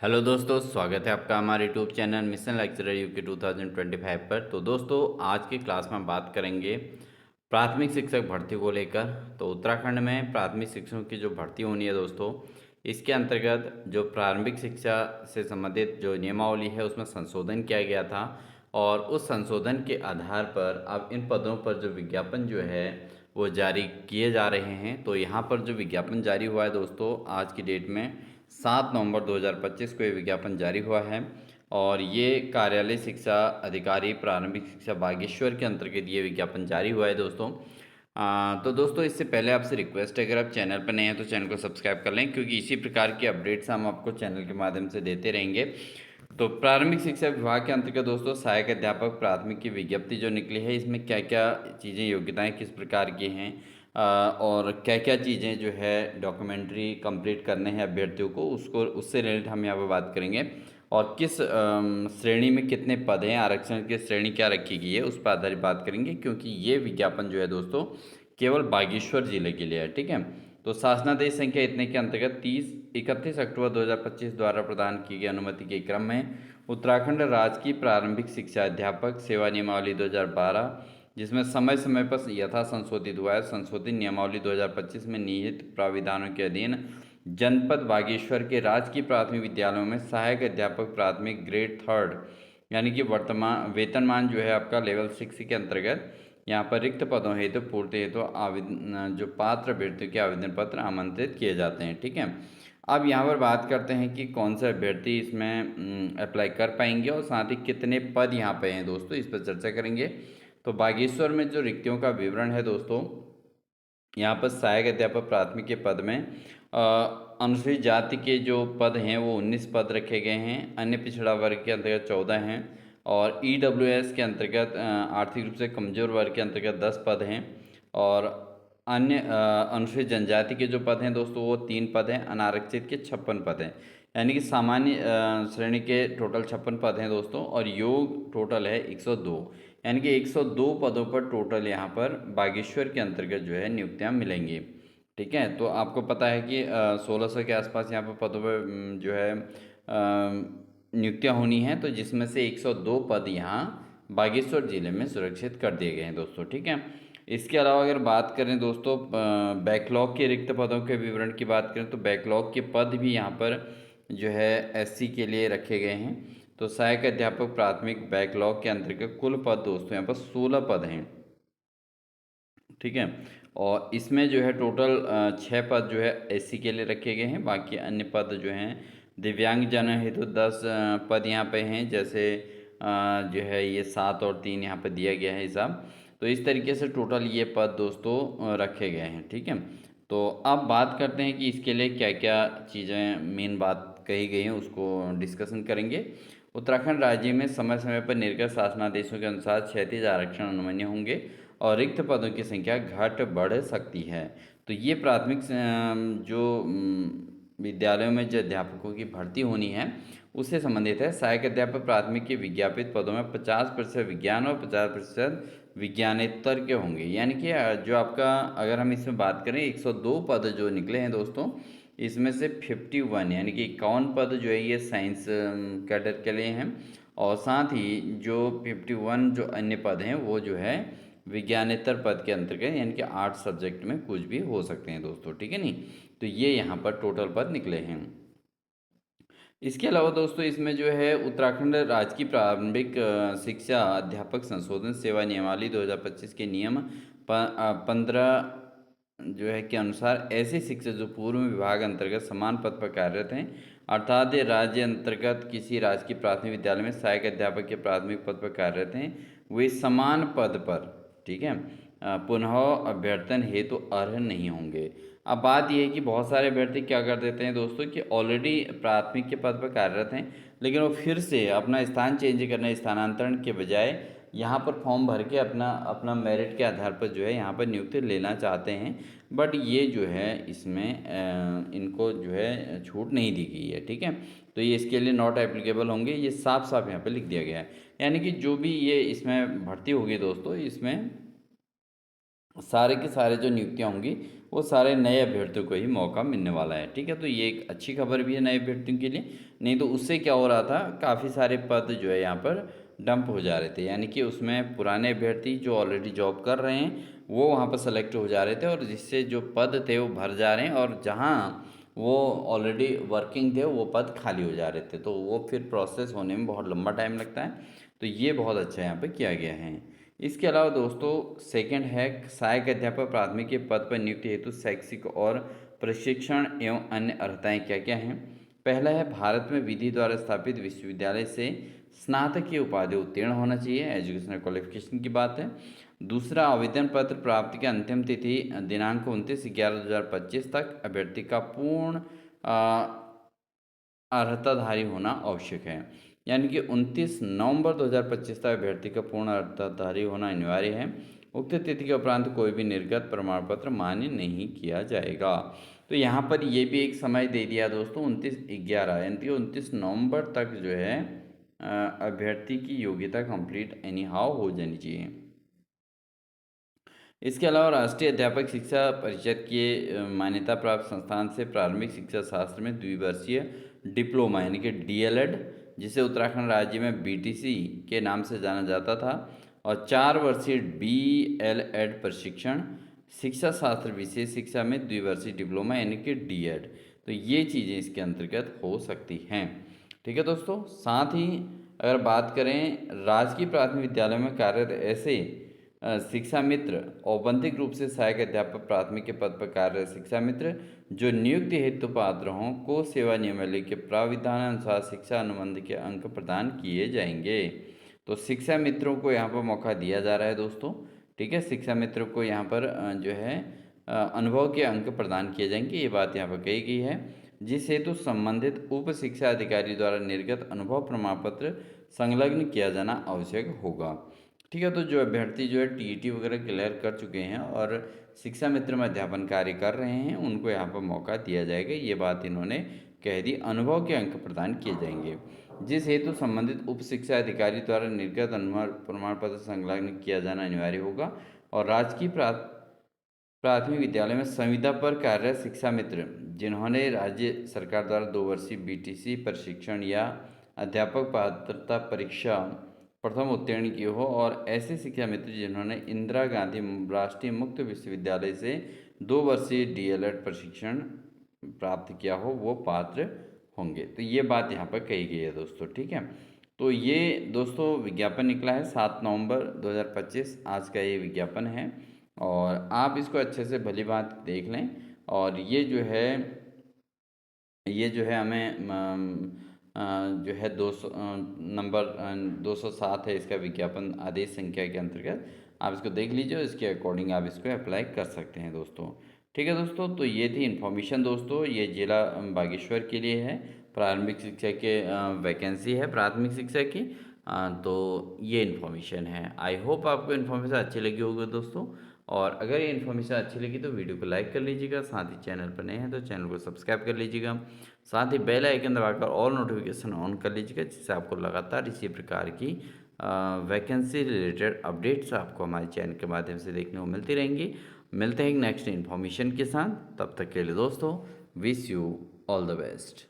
Hello दोस्तों, स्वागत है आपका हमारे YouTube channel mission lecturer UK 2025 पर। तो दोस्तों, आज की क्लास में हम बात करेंगे प्राथमिक शिक्षक भर्ती को लेकर। तो उत्तराखंड में प्राथमिक शिक्षकों की जो भर्ती होनी है दोस्तों, इसके अंतर्गत जो प्रारंभिक शिक्षा से संबंधित जो नियमावली है उसमें संशोधन किया गया था। और उस संशोधन के आधार पर अब इन पदों पर जो विज्ञापन जो है वो जारी किए जा रहे हैं। तो यहाँ पर जो विज्ञापन जारी हुआ है दोस्तों, आज की डेट में 7 नवंबर 2025 को ये विज्ञापन जारी हुआ है। और ये कार्यालय शिक्षा अधिकारी प्रारंभिक शिक्षा बागेश्वर के अंतर्गत ये विज्ञापन जारी हुआ है दोस्तों। तो दोस्तों, इससे पहले आपसे रिक्वेस्ट है, अगर आप चैनल पर नए हैं तो चैनल को सब्सक्राइब कर लें, क्योंकि इसी प्रकार की अपडेट्स हम आपको चैनल के माध्यम से देते रहेंगे। तो प्रारंभिक शिक्षा विभाग के अंतर्गत दोस्तों सहायक अध्यापक प्राथमिक की विज्ञप्ति जो निकली है, इसमें क्या क्या चीज़ें योग्यताएं किस प्रकार की हैं, और क्या क्या चीज़ें जो है डॉक्यूमेंट्री कंप्लीट करने हैं अभ्यर्थियों को, उसको उससे रिलेटेड हम यहाँ पर बात करेंगे। और किस श्रेणी में कितने पद हैं, आरक्षण की श्रेणी क्या रखी गई है, उस पर आधारित बात करेंगे, क्योंकि ये विज्ञापन जो है दोस्तों केवल बागेश्वर जिले के लिए है। ठीक है। तो शासनादेश संख्या इतने के अंतर्गत 31 अक्टूबर 2025 द्वारा प्रदान की गई अनुमति के क्रम में उत्तराखंड राज्य की प्रारंभिक शिक्षा अध्यापक सेवा नियमावली 2012, जिसमें समय समय पर यथा संशोधित हुआ है, संशोधित नियमावली 2025 में निहित प्राविधानों के अधीन जनपद बागेश्वर के राजकीय प्राथमिक विद्यालयों में सहायक अध्यापक प्राथमिक ग्रेड थर्ड, यानी कि वर्तमान वेतनमान जो है आपका लेवल 6 के अंतर्गत यहाँ पर रिक्त पदों हेतु पूर्ति हेतु आवेदन जो पात्र अभ्यर्थियों के आवेदन पत्र आमंत्रित किए जाते हैं। ठीक है। अब यहाँ पर बात करते हैं कि कौन से अभ्यर्थी इसमें अप्लाई कर पाएंगे और साथ ही कितने पद यहाँ पे हैं दोस्तों, इस पर चर्चा करेंगे। तो बागेश्वर में जो रिक्तियों का विवरण है दोस्तों, यहाँ पर सहायक अध्यापक प्राथमिक के पद में अनुसूचित जाति के जो पद हैं वो 19 पद रखे गए हैं, अन्य पिछड़ा वर्ग के अंतर्गत 14 हैं, और ईडब्ल्यूएस के अंतर्गत आर्थिक रूप से कमजोर वर्ग के अंतर्गत 10 पद हैं, और अन्य अनुसूचित जनजाति के जो पद हैं दोस्तों वो 3 पद हैं, अनारक्षित के 56 पद हैं। यानी कि सामान्य श्रेणी के टोटल 56 पद हैं दोस्तों, और योग टोटल है 102। यानी कि 102 पदों पर टोटल यहाँ पर बागेश्वर के अंतर्गत जो है नियुक्तियाँ मिलेंगी। ठीक है। तो आपको पता है कि 1600 के आसपास यहाँ पर पदों पर जो है नियुक्तियाँ होनी हैं, तो जिसमें से 102 पद यहाँ बागेश्वर जिले में सुरक्षित कर दिए गए हैं दोस्तों। ठीक है। इसके अलावा अगर बात करें दोस्तों बैकलॉग के रिक्त पदों के विवरण की बात करें, तो बैकलॉग के पद भी यहाँ पर जो है एससी के लिए रखे गए हैं। तो सहायक अध्यापक प्राथमिक बैकलॉग के अंतर्गत कुल पद दोस्तों यहाँ पर 16 पद हैं। ठीक है। और इसमें जो है टोटल 6 पद जो है एससी के लिए रखे गए हैं, बाकी अन्य पद जो हैं दिव्यांग जन हेतु 10 पद यहाँ पे हैं, जैसे जो है ये 7 और 3 यहाँ पे दिया गया है हिसाब। तो इस तरीके से टोटल ये पद दोस्तों रखे गए हैं। ठीक है। तो अब बात करते हैं कि इसके लिए क्या क्या चीज़ें मेन बात कही गई हैं, उसको डिस्कशन करेंगे। उत्तराखंड राज्य में समय समय पर निर्गत शासनादेशों के अनुसार क्षैतिज आरक्षण अनुमन्य होंगे और रिक्त पदों की संख्या घट बढ़ सकती है। तो ये प्राथमिक जो विद्यालयों में जो अध्यापकों की भर्ती होनी है उससे संबंधित है। सहायक अध्यापक प्राथमिक के विज्ञापित पदों में 50% विज्ञान और 50% विज्ञानेतर के होंगे। यानी कि जो आपका अगर हम इसमें बात करें 102 पद जो निकले हैं दोस्तों, इसमें से 51 यानी कि 51 पद जो है ये साइंस कैडर के लिए हैं, और साथ ही जो 51 जो अन्य पद हैं वो जो है विज्ञानेतर पद के अंतर्गत, यानी कि 8 सब्जेक्ट में कुछ भी हो सकते हैं दोस्तों। ठीक है नहीं। तो ये यहाँ पर टोटल पद निकले हैं। इसके अलावा दोस्तों इसमें जो है उत्तराखंड राज्य की प्रारंभिक शिक्षा अध्यापक संशोधन सेवा नियमावली 2025 के नियम 15 जो है के अनुसार ऐसे शिक्षक जो पूर्व में विभाग अंतर्गत समान पद पर कार्यरत हैं, अर्थात ये राज्य अंतर्गत किसी राजकीय प्राथमिक विद्यालय में सहायक अध्यापक के प्राथमिक पद पर कार्यरत हैं, वे समान पद पर, ठीक है, पुनः अभ्यर्थन हेतु अर्ह नहीं होंगे। अब बात यह है कि बहुत सारे अभ्यर्थी क्या कर देते हैं दोस्तों कि ऑलरेडी प्राथमिक के पद पर कार्यरत हैं, लेकिन वो फिर से अपना स्थान चेंज करने, स्थानांतरण के बजाय यहाँ पर फॉर्म भर के अपना अपना मेरिट के आधार पर जो है यहाँ पर नियुक्ति लेना चाहते हैं। बट ये जो है इसमें इनको जो है छूट नहीं दी गई है। ठीक है। तो ये इसके लिए नॉट एप्लीकेबल होंगे, ये साफ साफ यहाँ पे लिख दिया गया है। यानी कि जो भी ये इसमें भर्ती होगी दोस्तों, इसमें सारे के सारे जो नियुक्तियाँ होंगी वो सारे नए अभ्यर्थियों को ही मौका मिलने वाला है। ठीक है, तो ये एक अच्छी खबर भी है नए अभ्यर्थियों के लिए। नहीं तो उससे क्या हो रहा था, काफ़ी सारे पद जो है यहाँ पर डंप हो जा रहे थे, यानी कि उसमें पुराने अभ्यर्थी जो ऑलरेडी जॉब कर रहे हैं वो वहाँ पर सेलेक्ट हो जा रहे थे, और जिससे जो पद थे वो भर जा रहे हैं, और जहाँ वो ऑलरेडी वर्किंग थे वो पद खाली हो जा रहे थे, तो वो फिर प्रोसेस होने में बहुत लंबा टाइम लगता है। तो ये बहुत अच्छा यहाँ पर किया गया है। इसके अलावा दोस्तों सेकंड है, सहायक अध्यापक प्राथमिक के पद पर नियुक्ति हेतु शैक्षिक और प्रशिक्षण एवं अन्य अर्हताएं क्या क्या हैं। पहला है, भारत में विधि द्वारा स्थापित विश्वविद्यालय से स्नातक की उपाधि उत्तीर्ण होना चाहिए, एजुकेशनल क्वालिफिकेशन की बात है। दूसरा, आवेदन पत्र प्राप्ति की अंतिम तिथि दिनांक 29/11/2025 तक अभ्यर्थी का पूर्ण अर्हताधारी होना आवश्यक है, यानी कि 29 नवंबर 2025 तक अभ्यर्थी का पूर्ण अर्हताधारी होना अनिवार्य है। उक्त तिथि के उपरांत कोई भी निर्गत प्रमाण पत्र मान्य नहीं किया जाएगा। तो यहाँ पर ये भी एक समय दे दिया दोस्तों, 29/11 यानी कि 29 नवंबर तक जो है अभ्यर्थी की योग्यता कंप्लीट एनी हाउ हो जानी चाहिए। इसके अलावा राष्ट्रीय अध्यापक शिक्षा परिषद के मान्यता प्राप्त संस्थान से प्रारंभिक शिक्षा शास्त्र में द्विवर्षीय डिप्लोमा यानी कि डीएलएड, जिसे उत्तराखंड राज्य में बीटीसी के नाम से जाना जाता था, और 4 वर्षीय बीएलएड प्रशिक्षण, शिक्षा शास्त्र विशेष शिक्षा में द्विवर्षीय डिप्लोमा यानी कि डीएड, तो ये चीज़ें इसके अंतर्गत हो सकती हैं। ठीक है दोस्तों, साथ ही अगर बात करें राजकीय प्राथमिक विद्यालय में कार्यरत ऐसे शिक्षा मित्र, औपबंधिक रूप से सहायक अध्यापक प्राथमिक के पद पर कार्यरत शिक्षा मित्र जो नियुक्ति हेतु पात्र हों को सेवा नियमावली के प्राविधान अनुसार शिक्षा अनुबंध के अंक प्रदान किए जाएंगे। तो शिक्षा मित्रों को यहाँ पर मौका दिया जा रहा है दोस्तों। ठीक है, शिक्षा मित्रों को यहाँ पर जो है अनुभव के अंक प्रदान किए जाएंगे, ये बात यहाँ पर कही गई है, जिस हेतु संबंधित उप शिक्षा अधिकारी द्वारा निर्गत अनुभव प्रमाण पत्र संलग्न किया जाना आवश्यक होगा। ठीक है, तो जो अभ्यर्थी जो है टीईटी वगैरह क्लियर कर चुके हैं और शिक्षा मित्र में अध्यापन कार्य कर रहे हैं, उनको यहाँ पर मौका दिया जाएगा, ये बात इन्होंने कह दी। अनुभव के अंक प्रदान किए जाएंगे, जिस हेतु संबंधित उप शिक्षा अधिकारी द्वारा निर्गत अनुभव प्रमाण पत्र संलग्न किया जाना अनिवार्य होगा। और राजकीय प्राथमिक विद्यालय में संविदा पर कार्यरत शिक्षा मित्र जिन्होंने राज्य सरकार द्वारा 2 वर्षीय बीटीसी प्रशिक्षण या अध्यापक पात्रता परीक्षा प्रथम उत्तीर्ण की हो, और ऐसे शिक्षा मित्र जिन्होंने इंदिरा गांधी राष्ट्रीय मुक्त विश्वविद्यालय से 2 वर्षीय डीएलएड प्रशिक्षण प्राप्त किया हो, वो पात्र होंगे। तो ये बात यहाँ पर कही गई है दोस्तों। ठीक है, तो ये दोस्तों विज्ञापन निकला है 7 नवंबर 2025, आज का ये विज्ञापन है, और आप इसको अच्छे से भली बात देख लें। और ये जो है हमें जो है 200 नंबर 207 है इसका विज्ञापन आदेश संख्या के अंतर्गत, आप इसको देख लीजिए, इसके अकॉर्डिंग आप इसको अप्लाई कर सकते हैं दोस्तों। ठीक है दोस्तों, तो ये थी इन्फॉर्मेशन दोस्तों, ये जिला बागेश्वर के लिए है, प्रारंभिक शिक्षा के वैकेंसी है प्राथमिक शिक्षा की। तो ये इन्फॉर्मेशन है। आई होप आपको इन्फॉर्मेशन अच्छी लगी होगी दोस्तों, और अगर ये इन्फॉर्मेशन अच्छी लगी तो वीडियो को लाइक कर लीजिएगा, साथ ही चैनल पर नए हैं तो चैनल को सब्सक्राइब कर लीजिएगा, साथ ही बेल आइकन दबाकर ऑल नोटिफिकेशन ऑन कर लीजिएगा, जिससे आपको लगातार इसी प्रकार की वैकेंसी रिलेटेड अपडेट्स आपको हमारे चैनल के माध्यम से देखने को मिलती रहेंगी। मिलते हैं नेक्स्ट इन्फॉर्मेशन के साथ, तब तक के लिए दोस्तों wish you all the best.